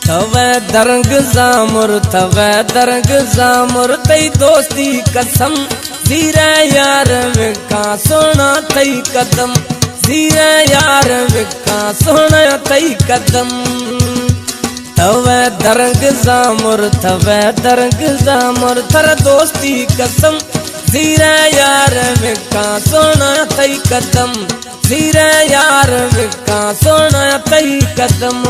थवे दरंग जामुर थवे दरंग जामुर तई दोस्ती कसम जीरे यार विका सोना तई कदम जीरे यार विका सोना तई कदम थवे दरंग जामुर थवे दरंग जामुर थर दोस्ती कसम जीरे यार विका सोना तई कदम जीरे यार विका सोना तई कदम।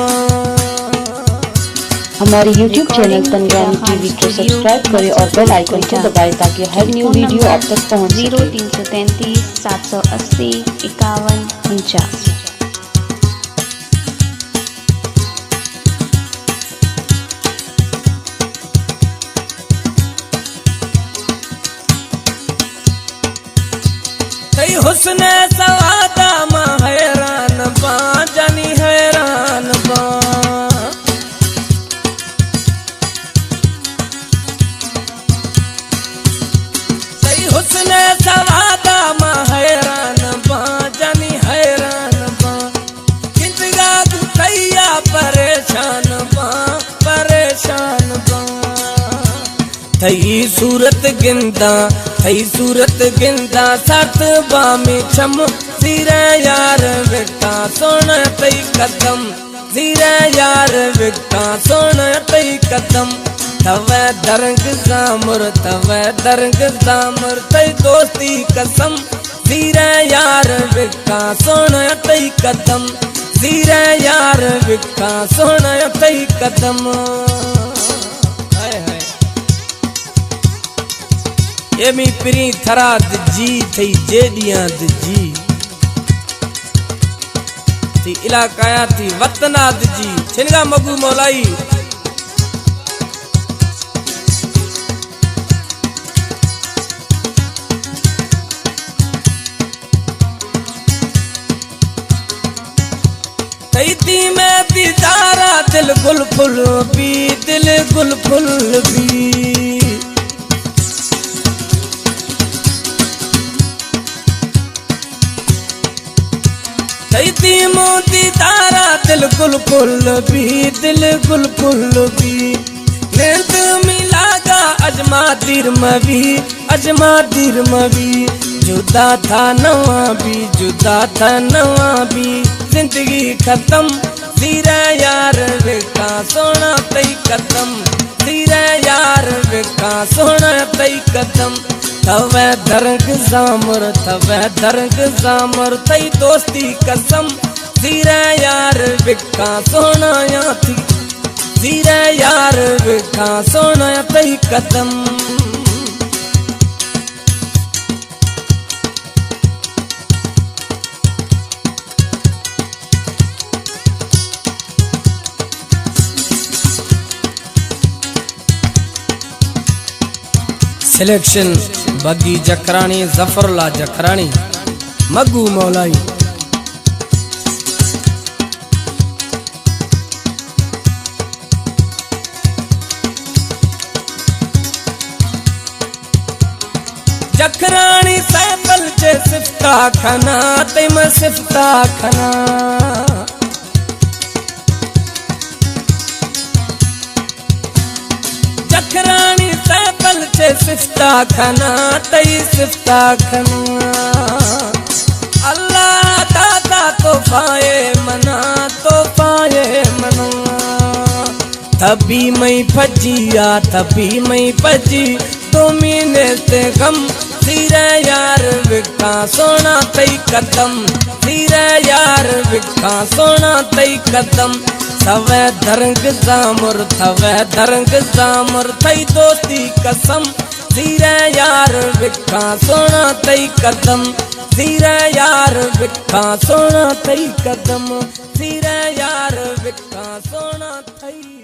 हमारे YouTube चैनल तनज्ञानी टीवी को सब्सक्राइब करें और बेल आइकन को दबाएं ताकि हर न्यू वीडियो आप तक पहुंच सके। 0333 780 51 49। तई हुस्न सवादा मा हैरान बा जानी हैरान बा तई हुस्न सवादा मा हैरान बा जानी हैरान बा किंतगा तू तैया परेशान बा परेशान बा थई सूरत गिंदा थई सूरत गिंदा सत बामी छम जीरे यार विका सोना तई कदम जीरे यार विका सोना तई कदम थवे दरंग जामुर थवे दरंग जामुर तई दोस्ती कसम जीरे यार विका सोना तई कदम जीरे यार विका सोना तई कदम। एमी पिरी थराद जी थई जेडियाद जी थी इलाकाया थी वतनाद जी छिनगा मगू मौलाई तई दी में दीदारा दिल गुल फुल भी दिल गुल फुल भी दी मोती तारा दिल गुल फुल भी दिल गुल फुल भी नींद मिलागा अजमा दिर मवी जुदा था नवा भी जुदा था नवा भी जिंदगी खत्म जीरे यार विका सोना तई कदम जीरे यार विका सोना तई कदम थवे दरंग जामुर थवे दरंग जामुर तई दोस्ती कसम जीरे यार विका सोना या थी जीरे यार विका सोना तई कदम। सिलेक्शन बगी जखरानी जफरला जखरानी मगू मौलाई जखरानी सैफल चे सिफ्ता खना तिम सिफ्ता खना जखरानी सैफल चे सिफ्ता खना तई सिफ्ता खना अल्लाह दाता तो पाए मना तभी मैं भजिया तभी मैं भजी तो मीने से गम जीरे यार विका सोना तई कदम जीरे यार विका सोना तई कदम थवे दरंग जामुर थवे दरंग जामुर तई दोस्ती कसम जीरे यार विका सोना तई कदम जीरे यार विका सोना तई कदम जीरे यार विका सोना तई